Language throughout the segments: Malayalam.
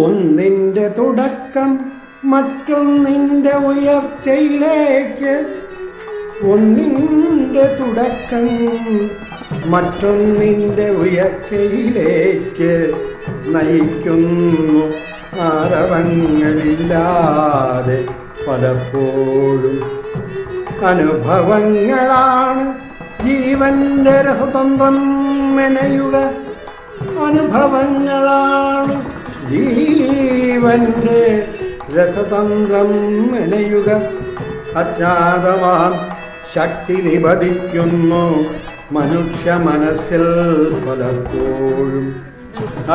ഒന്നിൻ്റെ തുടക്കം മറ്റൊന്നിൻ്റെ ഉയർച്ചയിലേക്ക്, ഒന്നിൻ്റെ തുടക്കം മറ്റൊന്നിൻ്റെ ഉയർച്ചയിലേക്ക് നയിക്കുന്നു ആരവങ്ങളില്ലാതെ പലപ്പോഴും. അനുഭവങ്ങളാണ് ജീവന്റെ രസതന്ത്രം മെനയുക, അനുഭവങ്ങളാണ് ജീവന്റെ രസതന്ത്രം മെനയുക. അജ്ഞാതമാം ശക്തി നിപതിക്കുന്നു മനുഷ്യ മനസ്സിൽ പലപ്പോഴും.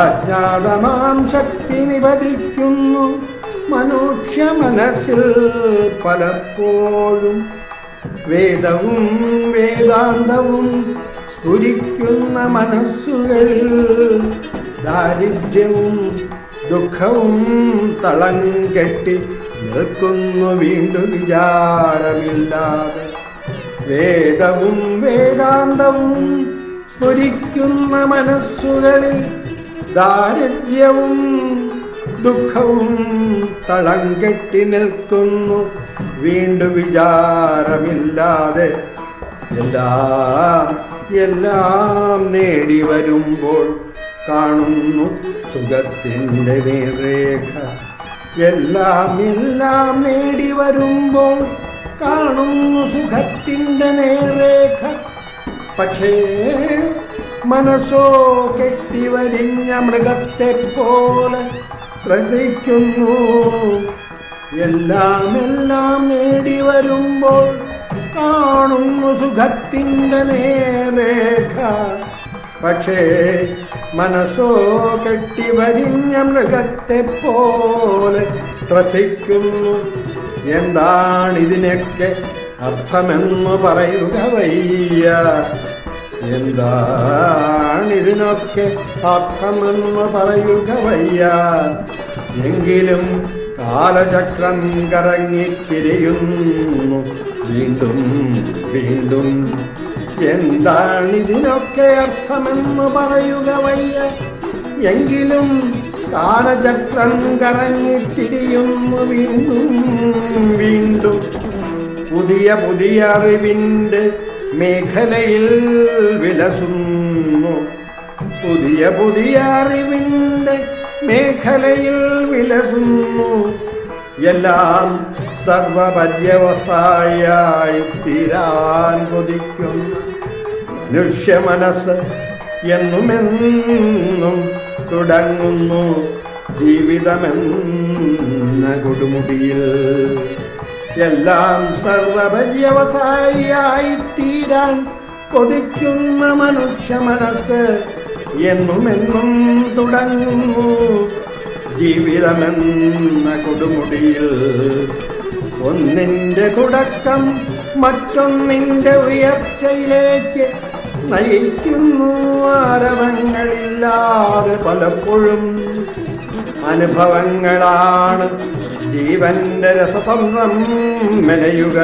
അജ്ഞാതമാം ശക്തി നിപതിക്കുന്നു മനുഷ്യ മനസ്സിൽ പലപ്പോഴും. വേദവും വേദാന്തവും സ്ഫുരിക്കുന്ന മനസ്സുകളിൽ ദാരിദ്ര്യവും ദുഃഖവും തളം കെട്ടി നിൽക്കുന്നു വീണ്ടും വിചാരമില്ലാതെ. വേദവും വേദാന്തവും സ്ഫുരിക്കുന്ന മനസ്സുകളിൽ ദാരിദ്ര്യവും ദുഃഖവും തളം കെട്ടി നിൽക്കുന്നു വീണ്ടും വിചാരമില്ലാതെ. എല്ലാം നേടി വരുമ്പോൾ കാണുന്നു സുഖത്തിൻ്റെ നേർരേഖ. എല്ലാം നേടി വരുമ്പോൾ കാണുന്നു സുഖത്തിൻ്റെ നേർരേഖ. പക്ഷേ മനസ്സോ കെട്ടിവരിഞ്ഞ മൃഗത്തെ പോലെ ത്രസിക്കുന്നു. എല്ലാം നേടി വരുമ്പോൾ കാണുന്നു സുഖത്തിൻ്റെ നേർരേഖ. പക്ഷേ മനസ്സോ കെട്ടിവരിഞ്ഞ മൃഗത്തെ പോലെ ത്രസിക്കുന്നു. എന്താണിതിനൊക്കെ അർത്ഥമെന്ന് പറയുക വയ്യ, എന്താണിതിനൊക്കെ അർത്ഥമെന്ന് പറയുക വയ്യ. എങ്കിലും കാലചക്രം കറങ്ങിത്തിരിയുന്നു വീണ്ടും വീണ്ടും. എന്താണിതിനൊക്കെ അർത്ഥമെന്ന് പറയുക വയ്യ, എങ്കിലും കാലചക്രം കറങ്ങിത്തിരിയുന്നു വീണ്ടും വീണ്ടും. പുതിയ പുതിയ അറിവിൻ്റെ മേഖലയിൽ വിലസുന്നു, പുതിയ പുതിയ അറിവിൻ്റെ മേഖലയിൽ വിലസുന്നു. എല്ലാം സർവപര്യവസായിയായി തീരാൻ കൊതിക്കുന്ന മനുഷ്യ മനസ്സ് എന്നുമെന്നും തുടങ്ങുന്നു ജീവിതമെന്ന കൊടുമുടിയിൽ. എല്ലാം സർവപര്യവസായിയായി തീരാൻ കൊതിക്കുന്ന മനുഷ്യ മനസ്സ് എന്നുമെന്നും തുടങ്ങുന്നു ജീവിതമെന്ന കൊടുമുടിയിൽ. ഒന്നിൻ്റെ തുടക്കം മറ്റൊന്നിൻ്റെ ഉയർച്ചയിലേക്ക് നയിക്കുന്നു ആരവങ്ങളില്ലാതെ പലപ്പോഴും. അനുഭവങ്ങളാണ് ജീവന്റെ രസതന്ത്രം മെനയുക,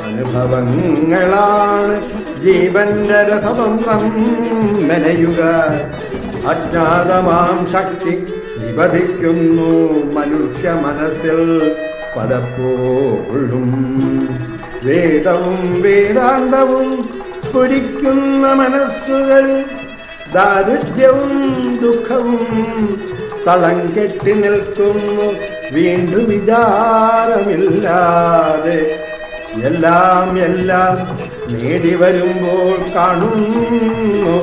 അനുഭവങ്ങളാണ് ജീവന്റെ രസതന്ത്രം മെനയുക. അജ്ഞാതമാം ശക്തി നിപതിക്കുന്നു മനുഷ്യ മനസ്സിൽ പലപ്പോഴും. വേദവും വേദാന്തവും സ്ഫുരിക്കുന്ന മനസ്സുകളിൽ ദാരിദ്ര്യവും ദുഃഖവും തളം കെട്ടി നിൽക്കുന്നു വീണ്ടും വിചാരമില്ലാതെ. എല്ലാം നേടി വരുമ്പോൾ കാണുന്നു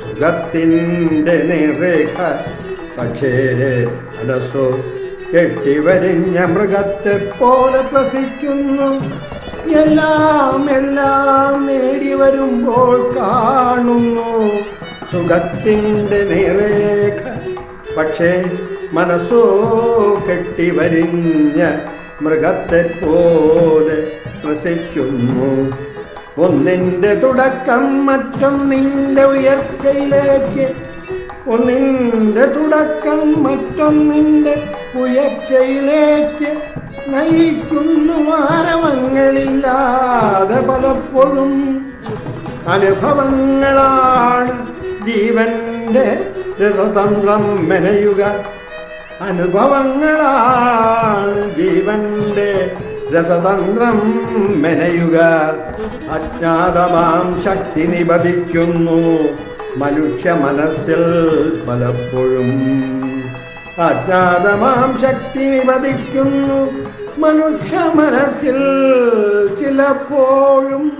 സുഖത്തിൻ്റെ നേർരേഖ. പക്ഷേ മനസ്സോ കെട്ടിവരിഞ്ഞ മൃഗത്തെ പോലെ ത്രസിക്കുന്നു. എല്ലാം നേടി വരുമ്പോൾ കാണുന്നു സുഖത്തിൻ്റെ നേർരേഖ. പക്ഷേ മനസ്സോ കെട്ടിവരിഞ്ഞ മൃഗത്തെ പോലെ ത്രസിക്കുന്നു. ഒന്നിൻ്റെ തുടക്കം മറ്റൊന്നിൻ്റെ ഉയർച്ചയിലേക്ക്, ഒന്നിൻ്റെ തുടക്കം മറ്റൊന്നിൻ്റെ ഉയർച്ചയിലേക്ക് നയിക്കുന്നു ആരവങ്ങളില്ലാതെ പലപ്പോഴും. അനുഭവങ്ങളാണ് ജീവന്റെ രസതന്ത്രം മെനയുക, അനുഭവങ്ങളാണ് ജീവന്റെ രസതന്ത്രം മെനയുക. അജ്ഞാതമാം ശക്തി നിപതിക്കുന്നു മനുഷ്യ മനസ്സിൽ പലപ്പോഴും. അജ്ഞാതമാം ശക്തി നിപതിക്കുന്നു മനുഷ്യ മനസ്സിൽ ചിലപ്പോഴും.